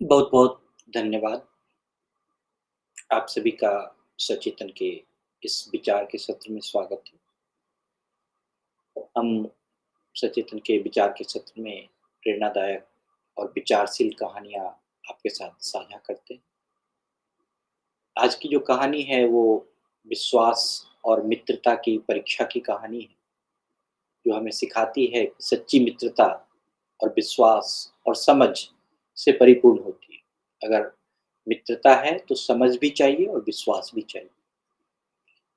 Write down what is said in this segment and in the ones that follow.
बहुत बहुत धन्यवाद। आप सभी का सचेतन के इस विचार के सत्र में स्वागत है। हम सचेतन के विचार के सत्र में प्रेरणादायक और विचारशील कहानियाँ आपके साथ साझा करते हैं। आज की जो कहानी है वो विश्वास और मित्रता की परीक्षा की कहानी है, जो हमें सिखाती है कि सच्ची मित्रता और विश्वास और समझ से परिपूर्ण होती है। अगर मित्रता है तो समझ भी चाहिए और विश्वास भी चाहिए।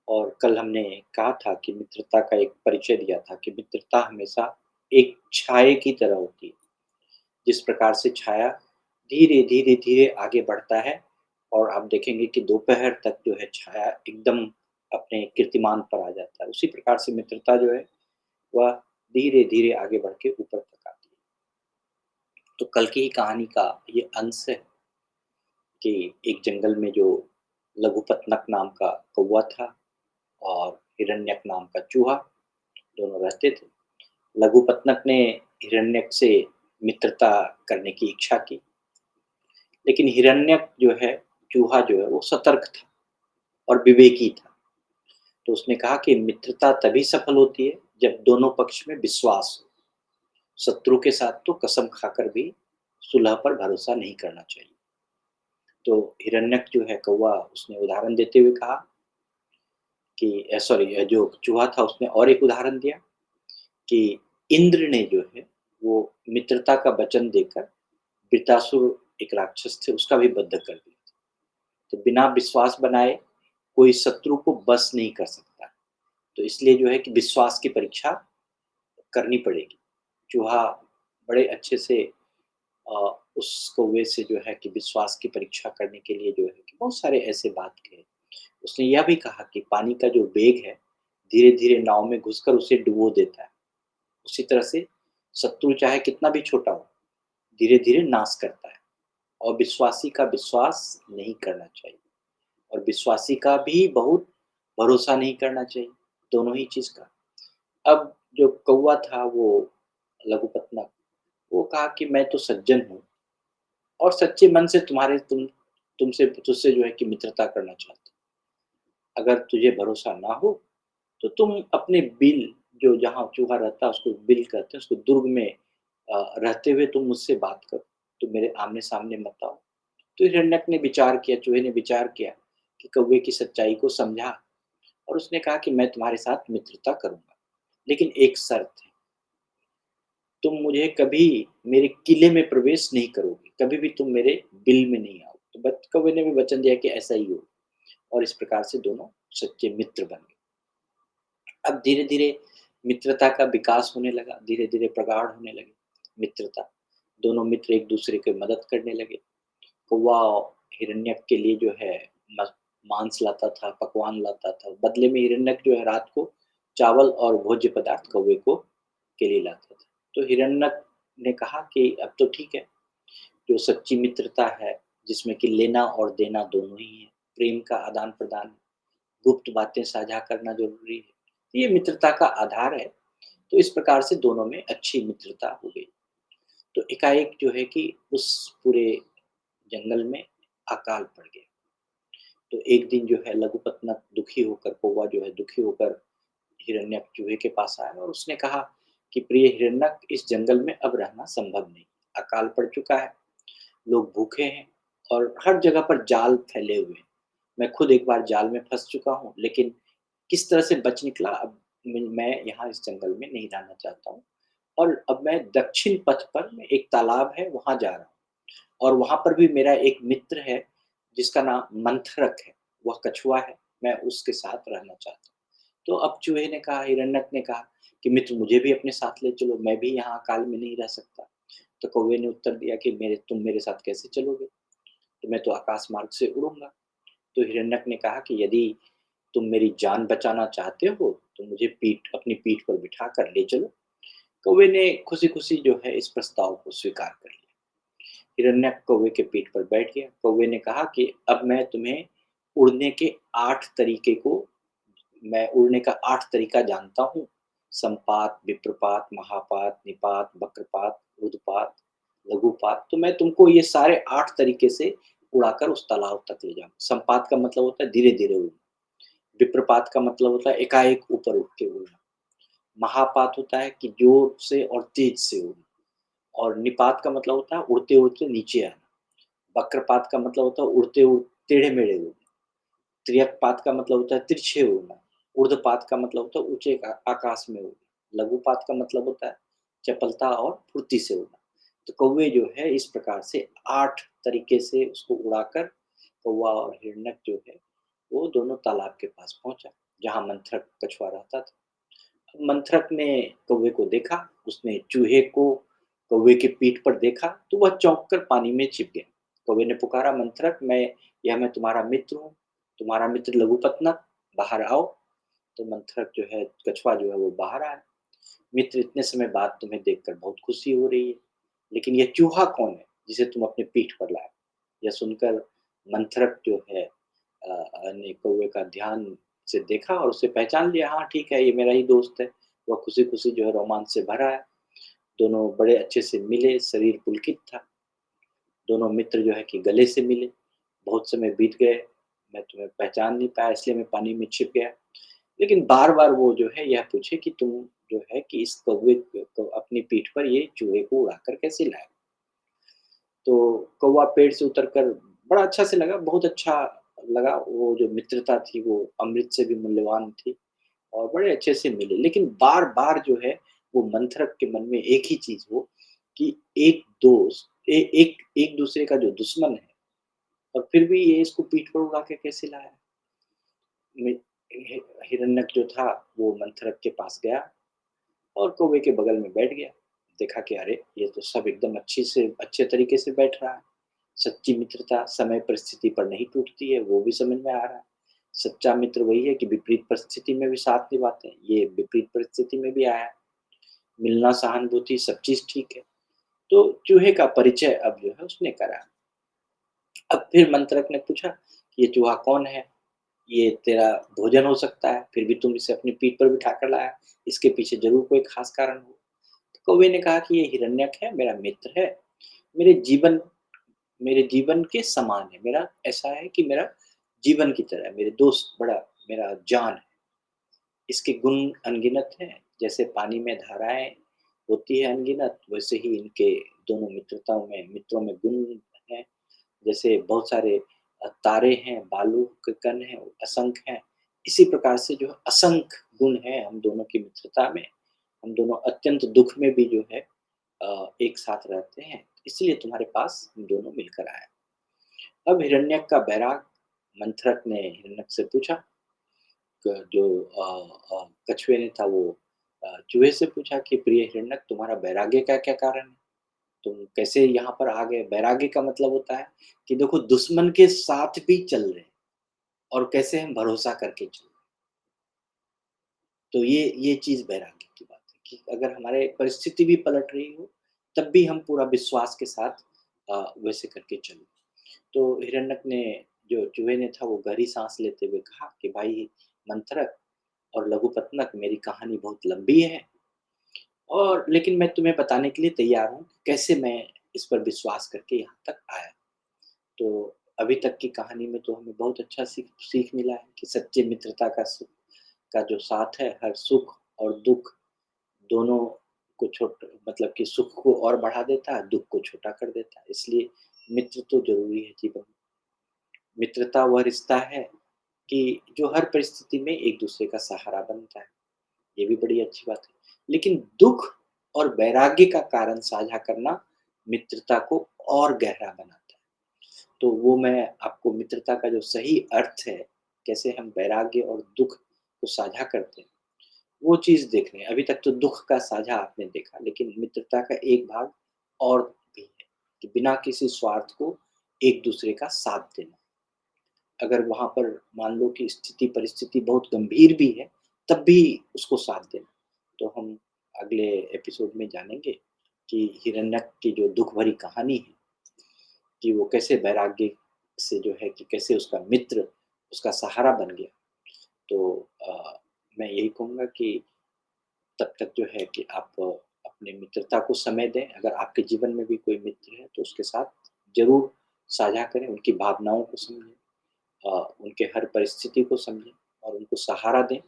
और कल हमने कहा था कि मित्रता का एक परिचय दिया था कि मित्रता हमेशा एक छाया की तरह होती है। जिस प्रकार से छाया धीरे, धीरे, धीरे आगे बढ़ता है और आप देखेंगे कि दोपहर तक जो है छाया एकदम अपने कीर्तिमान पर आ जाता है। उसी प्रकार से मित्रता जो है वह धीरे, धीरे आगे बढ़ के ऊपर तक आती है। तो कल की ही कहानी का ये अंश है कि एक जंगल में जो लघुपतनक नाम का कौवा था और हिरण्यक नाम का चूहा, दोनों रहते थे। लघुपतनक ने हिरण्यक से मित्रता करने की इच्छा की, लेकिन हिरण्यक जो है, चूहा जो है, वो सतर्क था और विवेकी था। तो उसने कहा कि मित्रता तभी सफल होती है जब दोनों पक्ष में विश्वास हो। शत्रु के साथ तो कसम खाकर भी सुलह पर भरोसा नहीं करना चाहिए। तो हिरण्यक जो है कौवा, उसने उदाहरण देते हुए कहा कि सॉरी, जो चूहा था उसने और एक उदाहरण दिया कि इंद्र ने जो है वो मित्रता का वचन देकर वृत्तासुर एक राक्षस थे, उसका भी वध कर दिया। तो बिना विश्वास बनाए कोई शत्रु को बस नहीं कर सकता। तो इसलिए जो है कि विश्वास की परीक्षा करनी पड़ेगी। चूहा बड़े अच्छे से उस कौवे से जो है कि विश्वास की परीक्षा करने के लिए जो है कि बहुत सारे ऐसे बात कहे। उसने यह भी कहा कि पानी का जो वेग है, धीरे-धीरे नाव में घुसकर उसे डुबो देता है। उसी तरह से शत्रु चाहे कितना भी छोटा हो, धीरे-धीरे नाश करता है। और विश्वासी का विश्वास नहीं करना चाहिए और विश्वासी का भी बहुत भरोसा नहीं करना चाहिए, दोनों ही चीज़ का। अब जो कौवा था वो लघुपतनक, वो कहा कि मैं तो सज्जन हूँ और सच्चे मन से तुझसे जो है कि मित्रता करना चाहता हूँ। अगर तुझे भरोसा ना हो तो तुम अपने बिल, जो जहाँ चूहा रहता है उसको बिल कहते हैं, उसको दुर्ग में रहते हुए तुम मुझसे बात करो, तुम मेरे आमने-सामने मत आओ। तो हिरण्यक ने विचार किया, चूहे ने विचार किया कि कौवे की सच्चाई को समझा और उसने कहा कि मैं तुम्हारे साथ मित्रता करूँगा, लेकिन एक शर्त है, तुम मुझे कभी मेरे किले में प्रवेश नहीं करोगे, कभी भी तुम मेरे बिल में नहीं आओगे। तो बत कौवे ने भी वचन दिया कि ऐसा ही हो और इस प्रकार से दोनों सच्चे मित्र बन गए। अब धीरे-धीरे मित्रता का विकास होने लगा, धीरे-धीरे प्रगाढ़ होने लगी मित्रता। दोनों मित्र एक-दूसरे की मदद करने लगे। कौवा हिरण्यक के लिए जो है म मांस लाता था, पकवान लाता था। बदले में हिरण्यक जो है रात को चावल और भोज्य पदार्थ कौवे को के लिए लाता था। तो हिरण्यक ने कहा कि अब तो ठीक है, जो सच्ची मित्रता है, जिसमें कि लेना और देना दोनों ही है, प्रेम का आदान-प्रदान, गुप्त बातें साझा करना ज़रूरी है। ये मित्रता का आधार है। तो इस प्रकार से दोनों में अच्छी मित्रता हो गई। तो एकाएक जो है कि उस पूरे जंगल में अकाल पड़ गया। तो एक दिन जो है लघुपतनक दुखी होकर, कौवा जो है दुखी होकर हिरण्यक चूहे के पास आया और उसने कहा कि प्रिय हिरण्यक, इस जंगल में अब रहना संभव नहीं। अकाल पड़ चुका है, लोग भूखे हैं और हर जगह पर जाल फैले हुए हैं। मैं खुद एक बार जाल में फँस चुका हूँ, लेकिन किस तरह से बच निकला, अब मैं यहाँ इस जंगल में नहीं रहना चाहता हूँ। और अब मैं दक्षिण पथ पर, मैं एक तालाब है वहाँ जा रहा हूँ और वहाँ पर भी मेरा एक मित्र है जिसका नाम मंथरक है, वह कछुआ है, मैं उसके साथ रहना चाहता हूँ। तो अब चूहे ने कहा, हिरण्यक ने कहा कि मित्र मुझे भी अपने साथ ले चलो, मैं भी यहाँ काल में नहीं रह सकता। तो कौवे ने उत्तर दिया कि तुम मेरे साथ कैसे चलोगे? तो मैं तो आकाश मार्ग से उड़ूँगा। तो हिरण्यक ने कहा कि यदि तुम मेरी जान बचाना चाहते हो, तो मुझे अपनी पीठ पर बिठाकर ले चलो। कौवे ने खुशी-खुशी जो है इस प्रस्ताव को स्वीकार कर लिया। हिरण्यक कौवे के पीठ पर बैठ गया। कौवे ने कहा कि अब उड़ने के 8 तरीके को मैं उड़ने का 8 तरीका जानता हूँ। संपात, विप्रपात, महापात, निपात, वक्रपात, ऊर्ध्वपात लघुपात, तो मैं तुमको ये सारे 8 तरीके से उड़ाकर उस तालाब तक ले जाऊँगा। संपात का मतलब होता है धीरे-धीरे उड़ना, विप्रपात का मतलब होता है एकाएक ऊपर उठ के उड़ना, महापात होता है कि जोर से और तेज से उड़ना, और निपात का मतलब होता है उड़ते-उड़ते नीचे आना, वक्रपात का मतलब होता है टेढ़े-मेढ़े उड़ना, त्रियकपात का मतलब होता है तिरछे उड़ना, ऊर्ध्वपात का मतलब होता है ऊँचे आकाश में उड़ना, लघुपात का मतलब होता है चपलता और फुर्ती से उड़ना। तो कौवे जो है इस प्रकार से 8 तरीके से उसको उड़ाकर कौवा और हिरण्यक जो है, वो दोनों तालाब के पास पहुँचा, जहाँ मंथरक कछुआ रहता था। मंथरक ने कौवे को देखा, उसने चूहे को कौवे की पीठ पर देखा, तो वह चौंक कर पानी में छिप गया। कौवे ने पुकारा, मंथरक, मैं तुम्हारा मित्र हूँ, तुम्हारा मित्र लघुपतना, बाहर आओ। तो मंथरक जो है, कछुआ जो है वो बाहर आया। मित्र, इतने समय बाद तुम्हें देखकर बहुत खुशी हो रही है, लेकिन यह चूहा कौन है जिसे तुम अपनी पीठ पर लाए? यह सुनकर मंथरक जो है ने कौवे का ध्यान से देखा और उसे पहचान लिया। हाँ, ठीक है, ये मेरा ही दोस्त है। वह खुशी-खुशी जो है रोमांच से भरा है। दोनों बड़े अच्छे से मिले, शरीर पुलकित था। दोनों मित्र जो है कि गले से मिले। बहुत समय बीत गए, मैं तुम्हें पहचान नहीं पाया, इसलिए मैं पानी में छिप गया। लेकिन बार-बार वो जो है यह पूछे कि तुम जो है कि इस कौवे को अपनी पीठ पर ये चूहे को उड़ाकर कैसे लाए? तो कौवा पेड़ से उतरकर बड़ा अच्छा से लगा, बहुत अच्छा लगा। वो जो मित्रता थी वो अमृत से भी मूल्यवान थी और बड़े अच्छे से मिले। लेकिन बार-बार जो है वो मंथरक के मन में एक ही चीज़ हो कि एक दोस्त ए एक एक दूसरे का जो दुश्मन है और फिर भी ये इसको पीठ पर उड़ा के कैसे लाया? मि हि हिरण्यक जो था वो मंथरक के पास गया और कौवे के बगल में बैठ गया। देखा कि अरे! ये तो सब एकदम अच्छे तरीके से बैठ रहा है। सच्ची मित्रता समय परिस्थिति पर नहीं टूटती है, वो भी समझ में आ रहा है। सच्चा मित्र वही है कि विपरीत परिस्थिति में भी साथ निभाते हैं। ये विपरीत परिस्थिति में भी आया है। मिलना, सहानुभूति, सब चीज़ ठीक है। तो चूहे का परिचय अब जो है उसने करा। अब फिर मंत्रक ने पूछा कि ये चूहा कौन है? ये तेरा भोजन हो सकता है, फिर भी तुम इसे अपनी पीठ पर बिठा कर लाया। इसके पीछे ज़रूर कोई ख़ास कारण हो। तो कौवे ने कहा कि ये हिरण्यक है, मेरा मित्र है। मेरे जीवन मेरे जीवन के समान है। मेरा ऐसा है कि मेरा जीवन की तरह है, मेरे दोस्त बड़ा मेरा जान है। इसके गुण अनगिनत हैं, जैसे पानी में धाराएँ होती है अनगिनत, वैसे ही इनके दोनों मित्रों में गुण हैं। जैसे बहुत सारे तारे हैं, बालू के कण हैं, असंख्य हैं। इसी प्रकार से जो है असंख्य गुण हैं हम दोनों की मित्रता में। हम दोनों अत्यंत दुःख में भी जो है एक साथ रहते हैं। इसलिए तुम्हारे पास हम दोनों मिलकर आए। अब हिरण्यक का बैराग मंथरक ने हिरण्यक से पूछा, जो कछुए ने था वो चूहे से पूछा कि प्रिय हिरण्यक, तुम्हारा वैराग्य का क्या कारण है? तुम कैसे यहाँ पर आ गए? वैराग्य का मतलब होता है कि देखो दुश्मन के साथ भी चल रहे हैं और कैसे हम भरोसा करके चल रहे हैं। तो ये चीज़ वैराग्य की बात है कि अगर हमारे परिस्थिति भी पलट रही हो, तब भी हम पूरा विश्वास के साथ वैसे करके चलें। तो हिरण्यक ने जो चूहे ने था वो गहरी साँस लेते हुए कहा कि भाई मंथरक और लघुपतनक, मेरी कहानी बहुत लंबी है और लेकिन मैं तुम्हें बताने के लिए तैयार हूँ, कैसे मैं इस पर विश्वास करके यहाँ तक आया। तो अभी तक की कहानी में तो हमें बहुत अच्छा सीख सीख मिला है कि सच्चे मित्रता का जो साथ है, हर सुख और दुःख दोनों को मतलब कि सुख को और बढ़ा देता है, दुःख को छोटा कर देता है। इसलिए मित्र तो ज़रूरी है जीवन में। मित्रता वह रिश्ता है कि जो हर परिस्थिति में एक-दूसरे का सहारा बनता है। ये भी बड़ी अच्छी बात है। लेकिन दुःख और वैराग्य का कारण साझा करना मित्रता को और गहरा बनाता है। तो वो मैं आपको मित्रता का जो सही अर्थ है, कैसे हम वैराग्य और दुःख को साझा करते हैं, वो चीज़ देख रहे हैं। अभी तक तो दुःख का साझा आपने देखा, लेकिन मित्रता का एक भाग और भी है कि बिना किसी स्वार्थ को एक-दूसरे का साथ देना। अगर वहाँ पर मान लो कि स्थिति परिस्थिति बहुत गंभीर भी है, तब भी उसको साथ देना। तो हम अगले एपिसोड में जानेंगे कि हिरण्यक की जो दुःख भरी कहानी है, कि वो कैसे वैराग्य से जो है कि कैसे उसका मित्र उसका सहारा बन गया। तो मैं यही कहूँगा कि तब तक जो है कि आप अपने मित्रता को समय दें। अगर आपके जीवन में भी कोई मित्र है, तो उसके साथ ज़रूर साझा करें, उनकी भावनाओं को समझें, उनके हर परिस्थिति को समझें और उनको सहारा दें।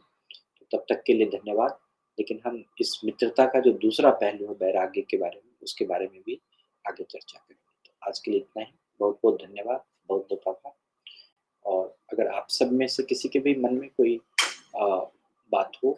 तो तब तक के लिए धन्यवाद। लेकिन हम इस मित्रता का जो दूसरा पहलू है वैराग्य के बारे में, उसके बारे में भी आगे चर्चा करेंगे। तो आज के लिए इतना ही। बहुत-बहुत धन्यवाद, बहुत-बहुत आभार। और अगर आप सब में से किसी के भी मन में कोई अ, बात हो